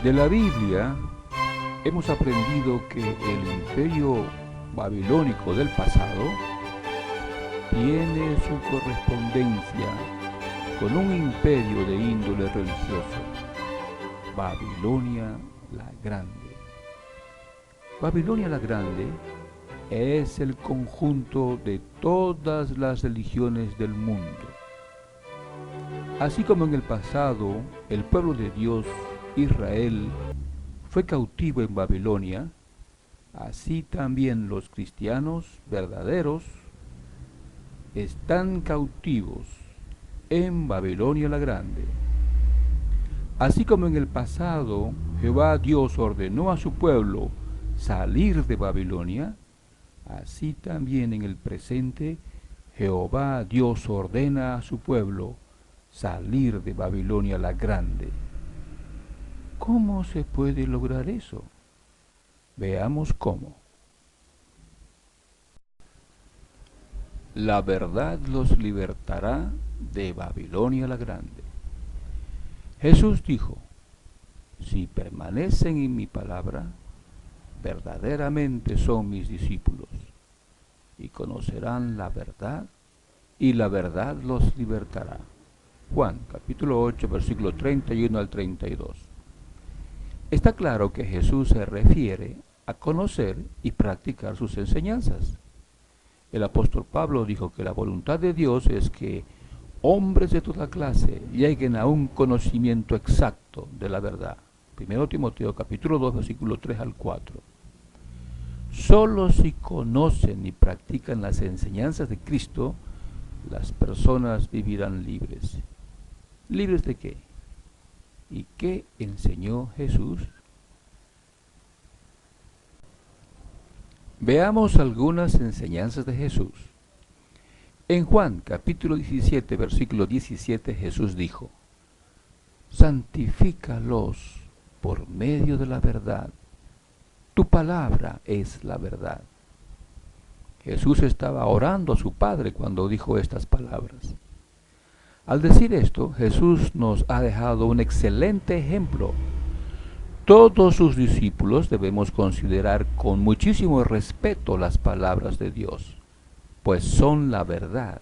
De la Biblia hemos aprendido que el imperio babilónico del pasado tiene su correspondencia con un imperio de índole religioso, Babilonia la Grande. Babilonia la Grande es el conjunto de todas las religiones del mundo. Así como en el pasado el pueblo de Dios, Israel, fue cautivo en Babilonia, así también los cristianos verdaderos están cautivos en Babilonia la Grande. Así como en el pasado Jehová Dios ordenó a su pueblo salir de Babilonia, así también en el presente Jehová Dios ordena a su pueblo salir de Babilonia la Grande. ¿Cómo se puede lograr eso? Veamos cómo. La verdad los libertará de Babilonia la Grande. Jesús dijo, si permanecen en mi palabra, verdaderamente son mis discípulos, y conocerán la verdad, y la verdad los libertará. Juan, capítulo 8, versículo 31 al 32. Está claro que Jesús se refiere a conocer y practicar sus enseñanzas. El apóstol Pablo dijo que la voluntad de Dios es que hombres de toda clase lleguen a un conocimiento exacto de la verdad. 1 Timoteo capítulo 2, versículo 3 al 4. Solo si conocen y practican las enseñanzas de Cristo, las personas vivirán libres. ¿Libres de qué? ¿Y qué enseñó Jesús? Veamos algunas enseñanzas de Jesús. En Juan capítulo 17, versículo 17, Jesús dijo, santifícalos por medio de la verdad. Tu palabra es la verdad. Jesús estaba orando a su Padre cuando dijo estas palabras. Al decir esto, Jesús nos ha dejado un excelente ejemplo. Todos sus discípulos debemos considerar con muchísimo respeto las palabras de Dios, pues son la verdad.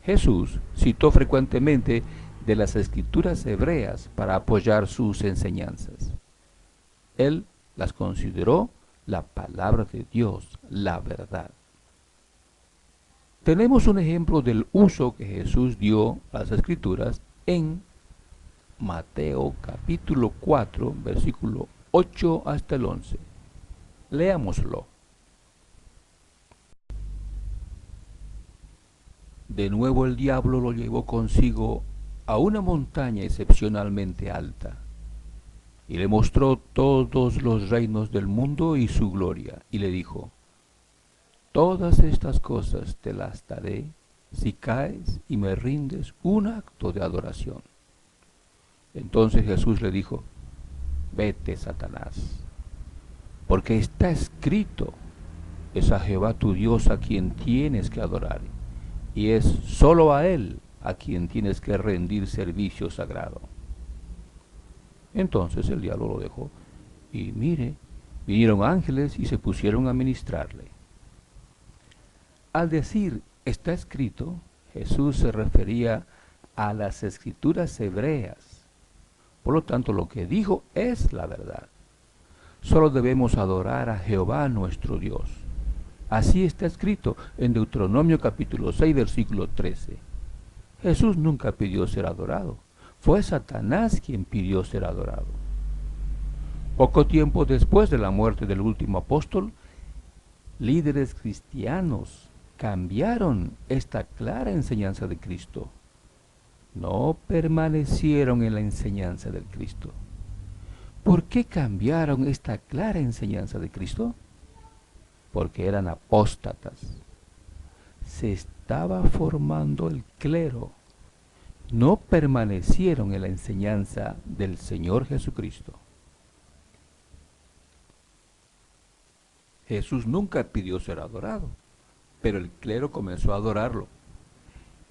Jesús citó frecuentemente de las escrituras hebreas para apoyar sus enseñanzas. Él las consideró la palabra de Dios, la verdad. Tenemos un ejemplo del uso que Jesús dio a las escrituras en Mateo capítulo 4, versículo 8 hasta el 11. Leámoslo. De nuevo el diablo lo llevó consigo a una montaña excepcionalmente alta, y le mostró todos los reinos del mundo y su gloria, y le dijo, todas estas cosas te las daré si caes y me rindes un acto de adoración. Entonces Jesús le dijo, vete, Satanás, porque está escrito, es a Jehová tu Dios a quien tienes que adorar, y es solo a Él a quien tienes que rendir servicio sagrado. Entonces el diablo lo dejó, y mire, vinieron ángeles y se pusieron a ministrarle. Al decir está escrito, Jesús se refería a las escrituras hebreas. Por lo tanto, lo que dijo es la verdad. Solo debemos adorar a Jehová nuestro Dios. Así está escrito en Deuteronomio capítulo 6, versículo 13. Jesús nunca pidió ser adorado. Fue Satanás quien pidió ser adorado. Poco tiempo después de la muerte del último apóstol, líderes cristianos cambiaron esta clara enseñanza de Cristo. No permanecieron en la enseñanza del Cristo. ¿Por qué cambiaron esta clara enseñanza de Cristo? Porque eran apóstatas. Se estaba formando el clero. No permanecieron en la enseñanza del Señor Jesucristo. Jesús nunca pidió ser adorado, pero el clero comenzó a adorarlo.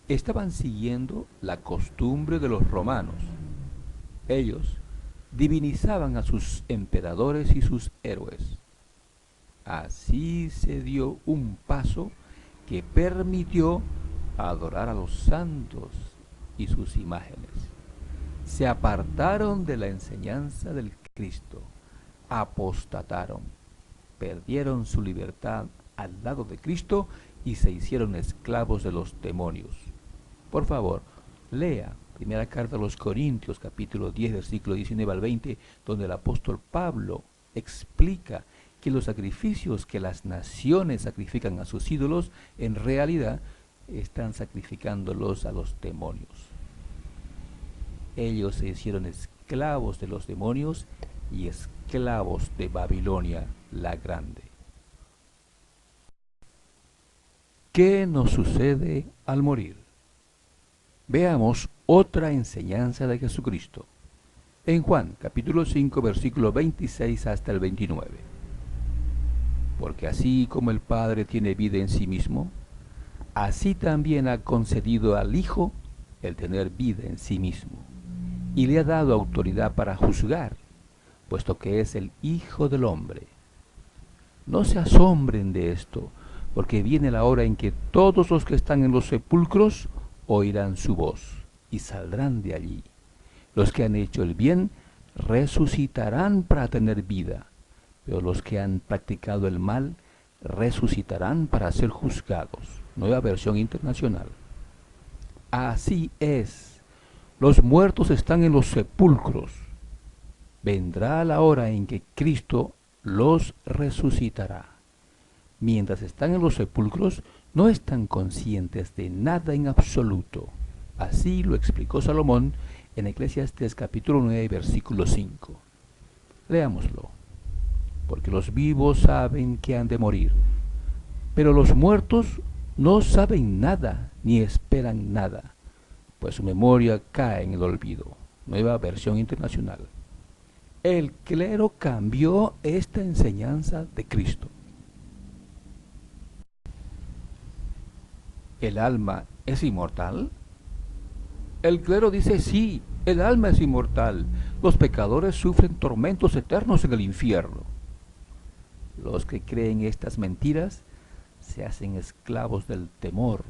Estaban siguiendo la costumbre de los romanos. Ellos divinizaban a sus emperadores y sus héroes. Así se dio un paso que permitió adorar a los santos y sus imágenes. Se apartaron de la enseñanza del Cristo, apostataron, perdieron su libertad al lado de Cristo y se hicieron esclavos de los demonios. Por favor, lea primera carta a los Corintios, capítulo 10, versículo 19 al 20, donde el apóstol Pablo explica que los sacrificios que las naciones sacrifican a sus ídolos, en realidad están sacrificándolos a los demonios. Ellos se hicieron esclavos de los demonios y esclavos de Babilonia la Grande. ¿Qué nos sucede al morir? Veamos otra enseñanza de Jesucristo. En Juan, capítulo 5, versículo 26 hasta el 29. Porque así como el Padre tiene vida en sí mismo, así también ha concedido al Hijo el tener vida en sí mismo, y le ha dado autoridad para juzgar, puesto que es el Hijo del Hombre. No se asombren de esto, porque viene la hora en que todos los que están en los sepulcros oirán su voz, y saldrán de allí. Los que han hecho el bien resucitarán para tener vida, pero los que han practicado el mal resucitarán para ser juzgados. Nueva versión internacional. Así es, los muertos están en los sepulcros. Vendrá la hora en que Cristo los resucitará. Mientras están en los sepulcros, no están conscientes de nada en absoluto. Así lo explicó Salomón en Eclesiastés capítulo 9, versículo 5. Leámoslo. Porque los vivos saben que han de morir, pero los muertos no saben nada ni esperan nada, pues su memoria cae en el olvido. Nueva versión internacional. El clero cambió esta enseñanza de Cristo. ¿El alma es inmortal? El clero dice sí, el alma es inmortal. Los pecadores sufren tormentos eternos en el infierno. Los que creen estas mentiras se hacen esclavos del temor,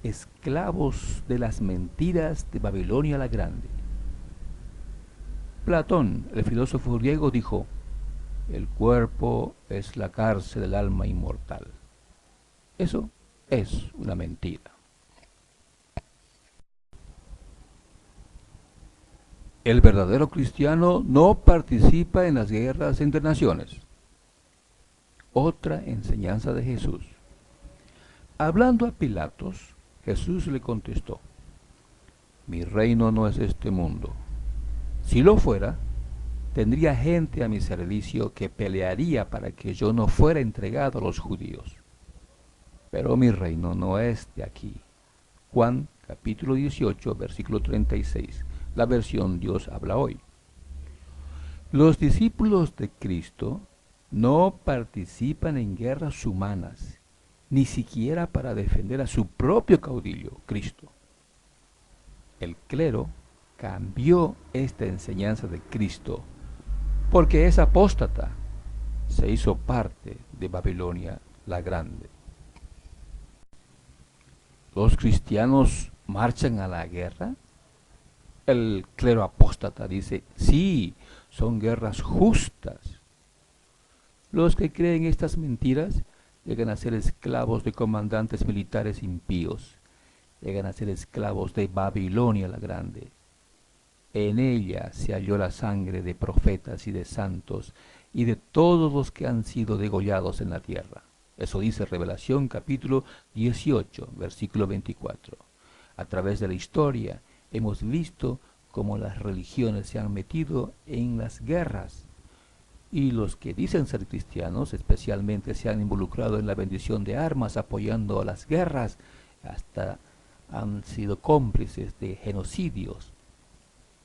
esclavos de las mentiras de Babilonia la Grande. Platón, el filósofo griego, dijo: el cuerpo es la cárcel del alma inmortal. Eso es una mentira. El verdadero cristiano no participa en las guerras entre naciones. Otra enseñanza de Jesús. Hablando a Pilatos, Jesús le contestó: mi reino no es este mundo. Si lo fuera, tendría gente a mi servicio que pelearía para que yo no fuera entregado a los judíos. Pero mi reino no es de aquí. Juan capítulo 18, versículo 36. La versión Dios habla hoy. Los discípulos de Cristo no participan en guerras humanas, ni siquiera para defender a su propio caudillo, Cristo. El clero cambió esta enseñanza de Cristo porque es apóstata, se hizo parte de Babilonia la Grande. ¿Los cristianos marchan a la guerra? El clero apóstata dice: sí, son guerras justas. Los que creen estas mentiras llegan a ser esclavos de comandantes militares impíos, llegan a ser esclavos de Babilonia la Grande. En ella se halló la sangre de profetas y de santos y de todos los que han sido degollados en la tierra. Eso dice Revelación capítulo 18, versículo 24. A través de la historia hemos visto cómo las religiones se han metido en las guerras, y los que dicen ser cristianos especialmente se han involucrado en la bendición de armas, apoyando a las guerras, hasta han sido cómplices de genocidios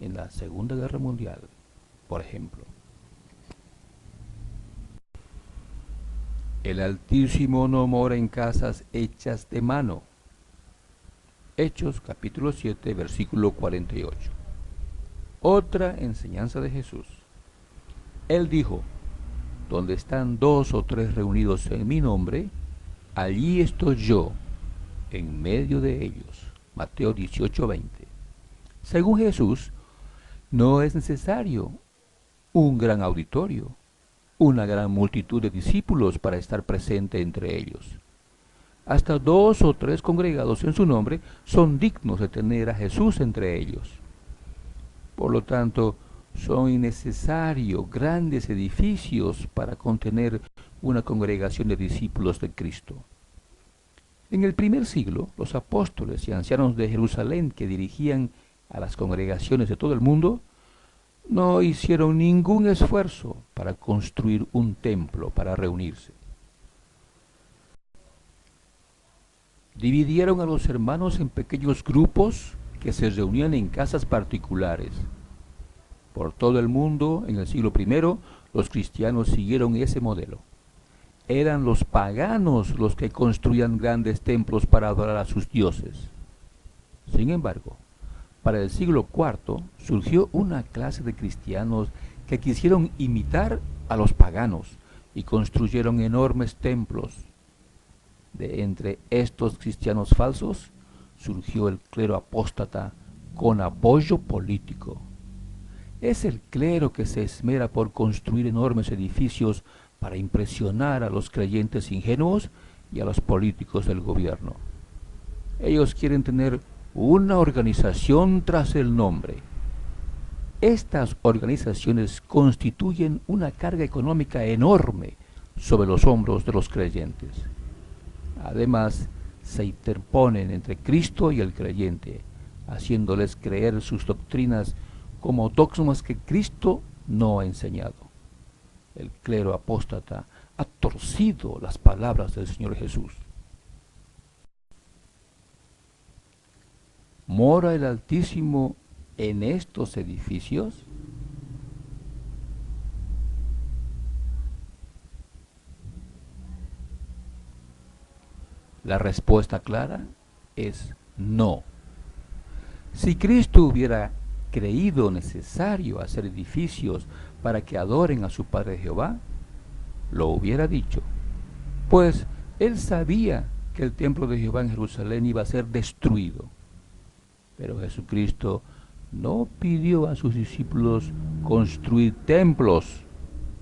en la Segunda Guerra Mundial, por ejemplo. El Altísimo no mora en casas hechas de mano. Hechos capítulo 7, versículo 48. Otra enseñanza de Jesús. Él dijo: donde están dos o tres reunidos en mi nombre, allí estoy yo, en medio de ellos. Mateo 18:20. Según Jesús, no es necesario un gran auditorio, una gran multitud de discípulos para estar presente entre ellos. Hasta dos o tres congregados en su nombre son dignos de tener a Jesús entre ellos. Por lo tanto, son innecesarios grandes edificios para contener una congregación de discípulos de Cristo. En el primer siglo, los apóstoles y ancianos de Jerusalén que dirigían a las congregaciones de todo el mundo no hicieron ningún esfuerzo para construir un templo para reunirse. Dividieron a los hermanos en pequeños grupos que se reunían en casas particulares. Por todo el mundo, en el siglo I, los cristianos siguieron ese modelo. Eran los paganos los que construían grandes templos para adorar a sus dioses. Sin embargo, para el siglo IV surgió una clase de cristianos que quisieron imitar a los paganos y construyeron enormes templos. De entre estos cristianos falsos surgió el clero apóstata con apoyo político. Es el clero que se esmera por construir enormes edificios para impresionar a los creyentes ingenuos y a los políticos del gobierno. Ellos quieren tener una organización tras el nombre. Estas organizaciones constituyen una carga económica enorme sobre los hombros de los creyentes. Además, se interponen entre Cristo y el creyente, haciéndoles creer sus doctrinas como dogmas que Cristo no ha enseñado. El clero apóstata ha torcido las palabras del Señor Jesús. ¿Mora el Altísimo en estos edificios? La respuesta clara es no. Si Cristo hubiera creído necesario hacer edificios para que adoren a su Padre Jehová, lo hubiera dicho, pues él sabía que el templo de Jehová en Jerusalén iba a ser destruido. Pero Jesucristo no pidió a sus discípulos construir templos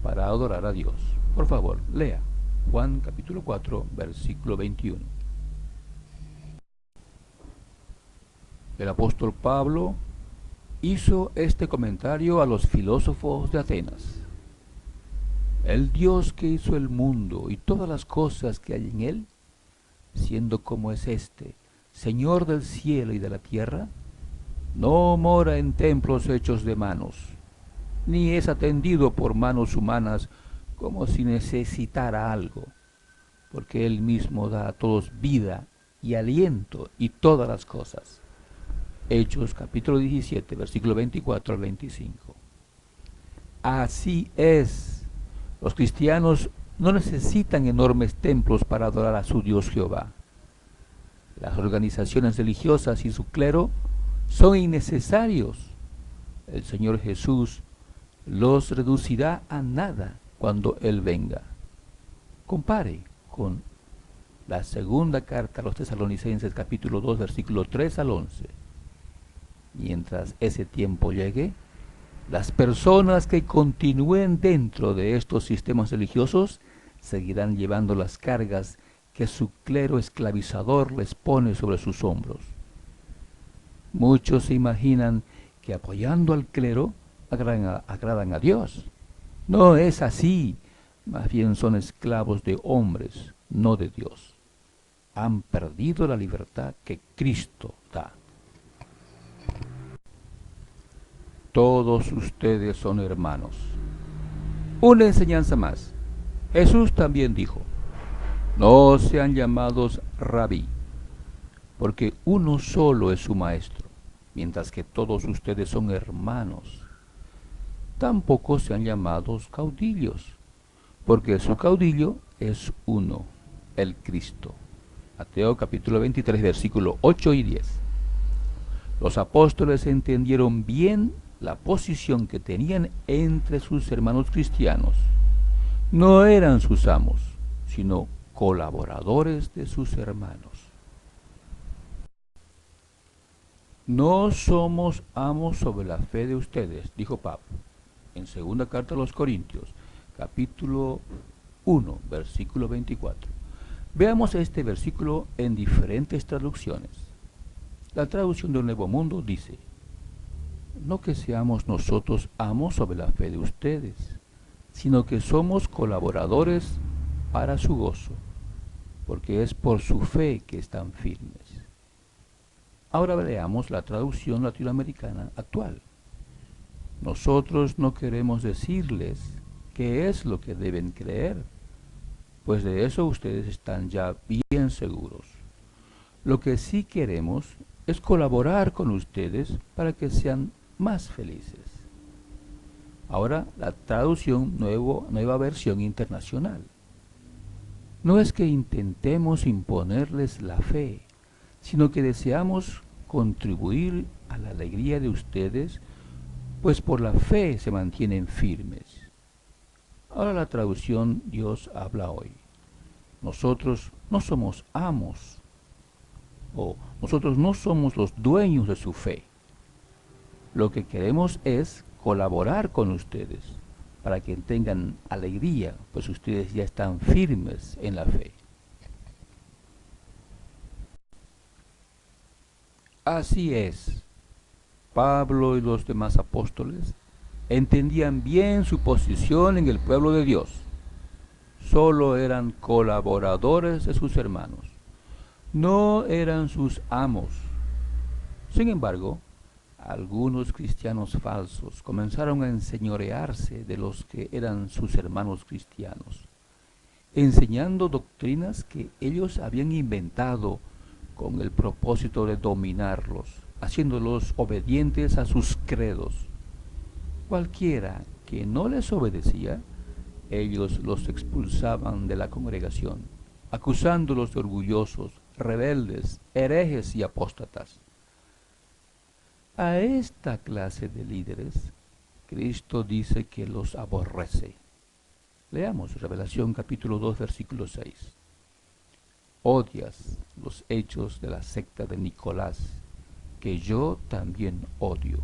para adorar a Dios. Por favor, lea Juan capítulo 4, versículo 21. El apóstol Pablo hizo este comentario a los filósofos de Atenas. El Dios que hizo el mundo y todas las cosas que hay en él, siendo como es éste, Señor del cielo y de la tierra, no mora en templos hechos de manos, ni es atendido por manos humanas como si necesitara algo, porque él mismo da a todos vida y aliento y todas las cosas. Hechos capítulo 17, versículo 24 al 25. Así es, los cristianos no necesitan enormes templos para adorar a su Dios Jehová. Las organizaciones religiosas y su clero son innecesarios. El Señor Jesús los reducirá a nada cuando Él venga. Compare con la segunda carta a los Tesalonicenses capítulo 2 versículo 3 al 11. Mientras ese tiempo llegue, las personas que continúen dentro de estos sistemas religiosos seguirán llevando las cargas que su clero esclavizador les pone sobre sus hombros. Muchos se imaginan que apoyando al clero agradan a Dios. No es así, más bien son esclavos de hombres, no de Dios. Han perdido la libertad que Cristo da. Todos ustedes son hermanos. Una enseñanza más. Jesús también dijo: no sean llamados rabí, porque uno solo es su maestro, mientras que todos ustedes son hermanos. Tampoco sean llamados caudillos, porque su caudillo es uno, el Cristo. Mateo capítulo 23, versículo 8 y 10. Los apóstoles entendieron bien la posición que tenían entre sus hermanos cristianos. No eran sus amos, sino colaboradores de sus hermanos. No somos amos sobre la fe de ustedes, dijo Pablo, en segunda carta a los Corintios, capítulo 1, versículo 24. Veamos este versículo en diferentes traducciones. La traducción del Nuevo Mundo dice: no que seamos nosotros amos sobre la fe de ustedes, sino que somos colaboradores para su gozo, porque es por su fe que están firmes. Ahora veamos la traducción latinoamericana actual. Nosotros no queremos decirles qué es lo que deben creer, pues de eso ustedes están ya bien seguros. Lo que sí queremos es colaborar con ustedes para que sean más felices. Ahora la traducción nueva versión internacional. No es que intentemos imponerles la fe, sino que deseamos contribuir a la alegría de ustedes, pues por la fe se mantienen firmes. Ahora la traducción Dios habla hoy. Nosotros no somos amos, o nosotros no somos los dueños de su fe. Lo que queremos es colaborar con ustedes para que tengan alegría, pues ustedes ya están firmes en la fe. Así es, Pablo y los demás apóstoles entendían bien su posición en el pueblo de Dios. Solo eran colaboradores de sus hermanos, no eran sus amos. Sin embargo, algunos cristianos falsos comenzaron a enseñorearse de los que eran sus hermanos cristianos, enseñando doctrinas que ellos habían inventado con el propósito de dominarlos, haciéndolos obedientes a sus credos. Cualquiera que no les obedecía, ellos los expulsaban de la congregación, acusándolos de orgullosos, rebeldes, herejes y apóstatas. A esta clase de líderes, Cristo dice que los aborrece. Leamos Revelación capítulo 2, versículo 6. Odias los hechos de la secta de Nicolás, que yo también odio.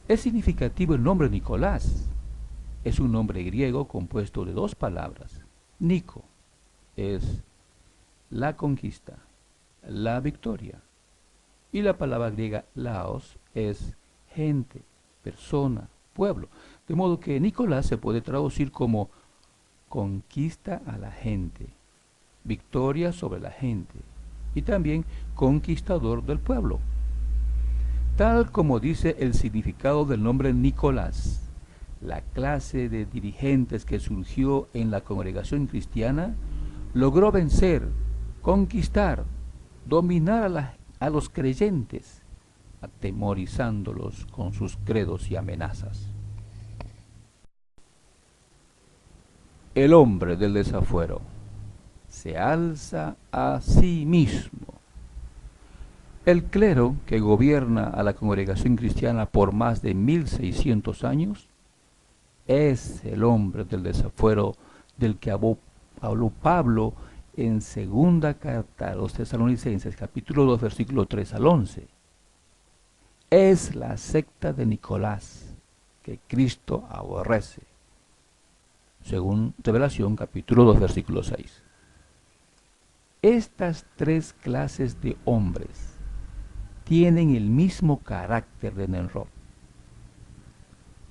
Es significativo el nombre Nicolás. Es un nombre griego compuesto de dos palabras. Nico es la conquista, la victoria. Y la palabra griega laos es gente, persona, pueblo. De modo que Nicolás se puede traducir como conquista a la gente, victoria sobre la gente y también conquistador del pueblo. Tal como dice el significado del nombre Nicolás, la clase de dirigentes que surgió en la congregación cristiana logró vencer, conquistar, dominar a los creyentes, atemorizándolos con sus credos y amenazas. El hombre del desafuero se alza a sí mismo. El clero que gobierna a la congregación cristiana por más de 1600 años es el hombre del desafuero del que habló Pablo en segunda carta a los Tesalonicenses, capítulo 2, versículo 3 al 11. Es la secta de Nicolás que Cristo aborrece, según Revelación, capítulo 2, versículo 6. Estas tres clases de hombres tienen el mismo carácter de Nimrod.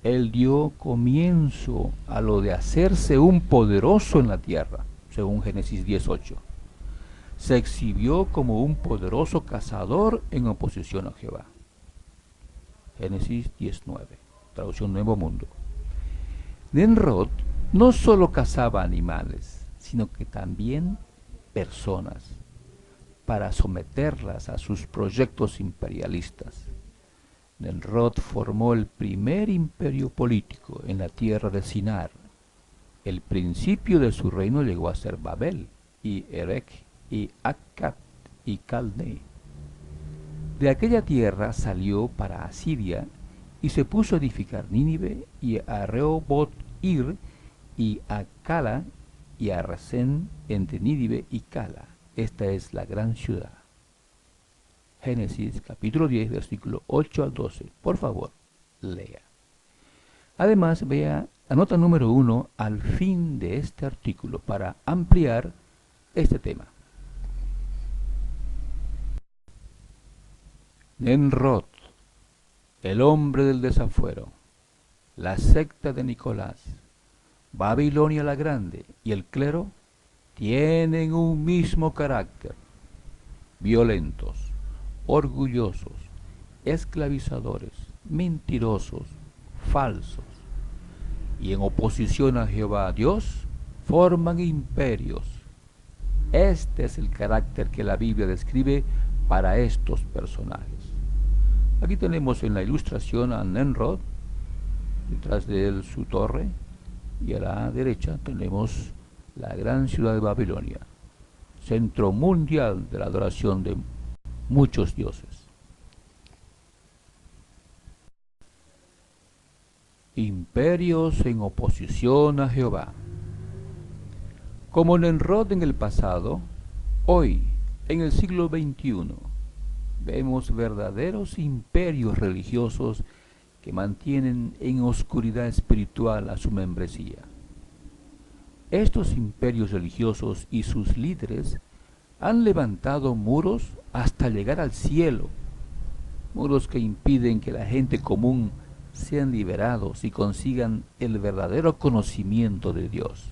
Él dio comienzo a lo de hacerse un poderoso en la tierra, según Génesis 10:8. Se exhibió como un poderoso cazador en oposición a Jehová. Génesis 10:9, traducción Nuevo Mundo. Nimrod no solo cazaba animales, sino que también personas, para someterlas a sus proyectos imperialistas. Nimrod formó el primer imperio político en la tierra de Sinar. El principio de su reino llegó a ser Babel, y Erech, y Akkad, y Calne. De aquella tierra salió para Asiria y se puso a edificar Nínive y a Rehoboth-ir y a Cala y a Resén entre Nínive y Cala. Esta es la gran ciudad. Génesis capítulo 10, versículo 8 al 12. Por favor, lea. Además, vea la nota número 1 al fin de este artículo para ampliar este tema. Nemrod, el hombre del desafuero, la secta de Nicolás, Babilonia la Grande y el clero tienen un mismo carácter: violentos, orgullosos, esclavizadores, mentirosos, falsos, y en oposición a Jehová Dios forman imperios. Este es el carácter que la Biblia describe para estos personajes. Aquí tenemos en la ilustración a Nemrod, detrás de él su torre, y a la derecha tenemos la gran ciudad de Babilonia, centro mundial de la adoración de muchos dioses. Imperios en oposición a Jehová. Como Nemrod en el pasado, hoy, en el siglo XXI, vemos verdaderos imperios religiosos que mantienen en oscuridad espiritual a su membresía. Estos imperios religiosos y sus líderes han levantado muros hasta llegar al cielo, muros que impiden que la gente común sean liberados y consigan el verdadero conocimiento de Dios,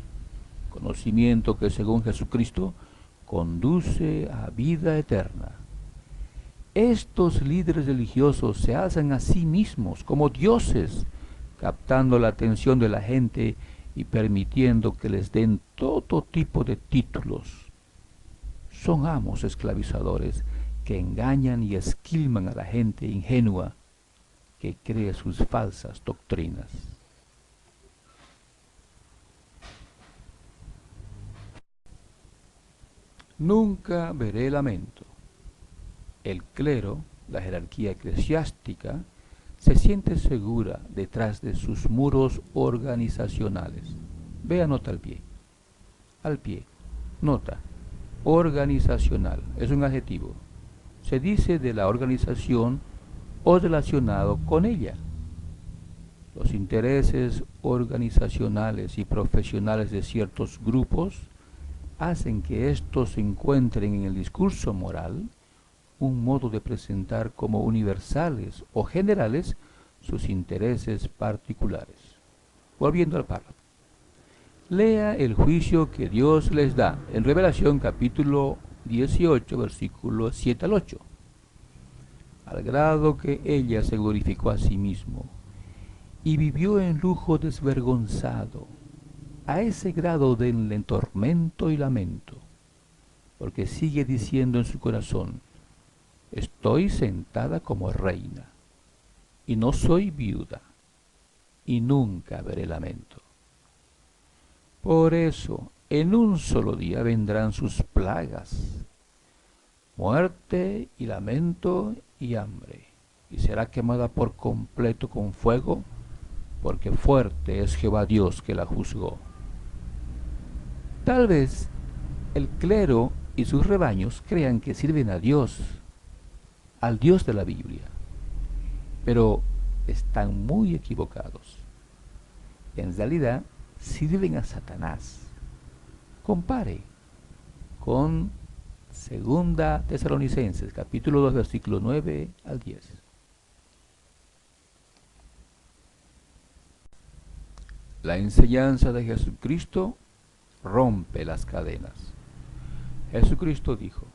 conocimiento que según Jesucristo conduce a vida eterna. Estos líderes religiosos se alzan a sí mismos como dioses, captando la atención de la gente y permitiendo que les den todo tipo de títulos. Son amos esclavizadores que engañan y esquilman a la gente ingenua que cree sus falsas doctrinas. Nunca veré lamento. El clero, la jerarquía eclesiástica, se siente segura detrás de sus muros organizacionales. Vea nota al pie. Al pie. Nota. Organizacional. Es un adjetivo. Se dice de la organización o relacionado con ella. Los intereses organizacionales y profesionales de ciertos grupos hacen que estos encuentren en el discurso moral un modo de presentar como universales o generales sus intereses particulares. Volviendo al párrafo. Lea el juicio que Dios les da en Revelación capítulo 18, versículos 7 al 8. Al grado que ella se glorificó a sí mismo y vivió en lujo desvergonzado, a ese grado de tormento y lamento, porque sigue diciendo en su corazón: estoy sentada como reina, y no soy viuda, y nunca veré lamento. Por eso, en un solo día vendrán sus plagas, muerte y lamento y hambre, y será quemada por completo con fuego, porque fuerte es Jehová Dios que la juzgó. Tal vez el clero y sus rebaños crean que sirven a Dios, al Dios de la Biblia, pero están muy equivocados. En realidad sirven a Satanás. Compare con 2 Tesalonicenses capítulo 2 versículo 9 al 10. La enseñanza de Jesucristo rompe las cadenas. Jesucristo dijo: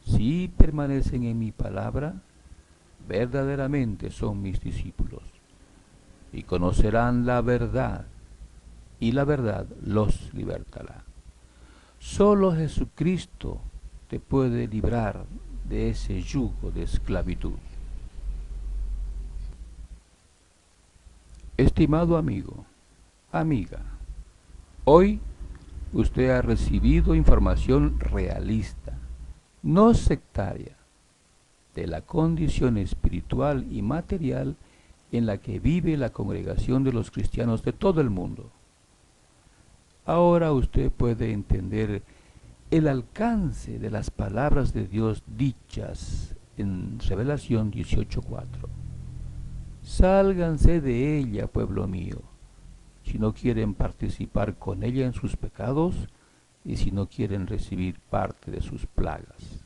si permanecen en mi palabra, verdaderamente son mis discípulos, y conocerán la verdad, y la verdad los libertará. Solo Jesucristo te puede librar de ese yugo de esclavitud. Estimado amigo, amiga, hoy usted ha recibido información realista, no sectaria, de la condición espiritual y material en la que vive la congregación de los cristianos de todo el mundo. Ahora usted puede entender el alcance de las palabras de Dios dichas en Revelación 18:4. Sálganse de ella, pueblo mío, si no quieren participar con ella en sus pecados y si no quieren recibir parte de sus plagas.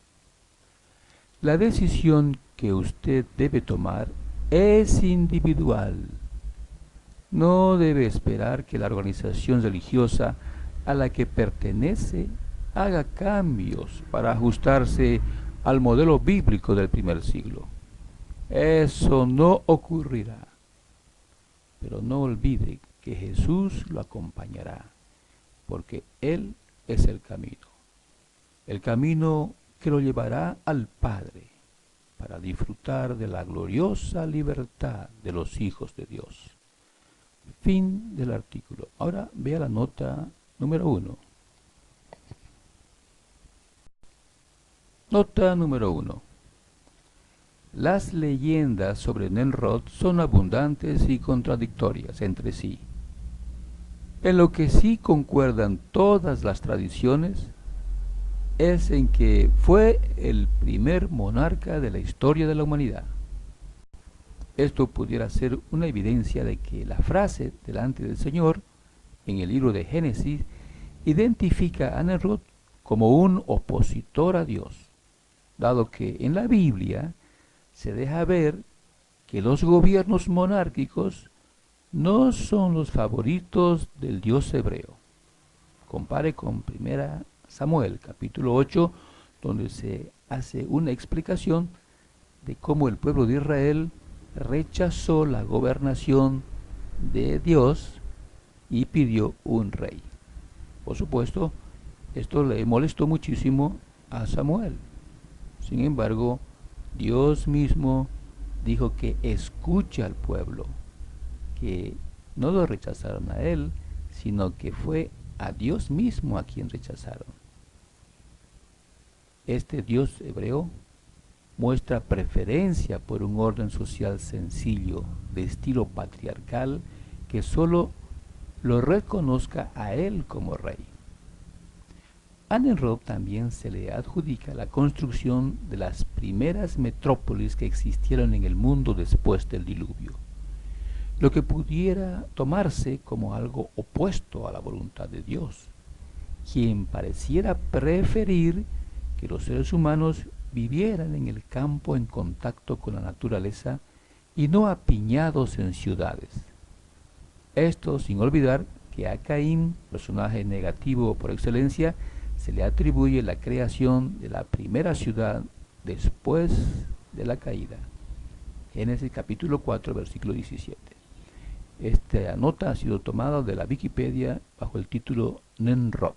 La decisión que usted debe tomar es individual. No debe esperar que la organización religiosa a la que pertenece haga cambios para ajustarse al modelo bíblico del primer siglo. Eso no ocurrirá. Pero no olvide que Jesús lo acompañará, porque Él es el camino que lo llevará al Padre, para disfrutar de la gloriosa libertad de los hijos de Dios. Fin del artículo. Ahora vea la nota número 1. Nota número 1. Las leyendas sobre Nimrod son abundantes y contradictorias entre sí. En lo que sí concuerdan todas las tradiciones es en que fue el primer monarca de la historia de la humanidad. Esto pudiera ser una evidencia de que la frase delante del Señor en el libro de Génesis identifica a Nimrod como un opositor a Dios, dado que en la Biblia se deja ver que los gobiernos monárquicos no son los favoritos del Dios hebreo. Compare con 1 Samuel, capítulo 8, donde se hace una explicación de cómo el pueblo de Israel rechazó la gobernación de Dios y pidió un rey. Por supuesto, esto le molestó muchísimo a Samuel. Sin embargo, Dios mismo dijo que escucha al pueblo, que no lo rechazaron a él, sino que fue a Dios mismo a quien rechazaron. Este Dios hebreo muestra preferencia por un orden social sencillo, de estilo patriarcal, que solo lo reconozca a él como rey. A Nimrod también se le adjudica la construcción de las primeras metrópolis que existieron en el mundo después del diluvio, lo que pudiera tomarse como algo opuesto a la voluntad de Dios, quien pareciera preferir que los seres humanos vivieran en el campo en contacto con la naturaleza y no apiñados en ciudades. Esto sin olvidar que a Caín, personaje negativo por excelencia, se le atribuye la creación de la primera ciudad después de la caída. Génesis capítulo 4, versículo 17. Esta nota ha sido tomada de la Wikipedia bajo el título Nimrod.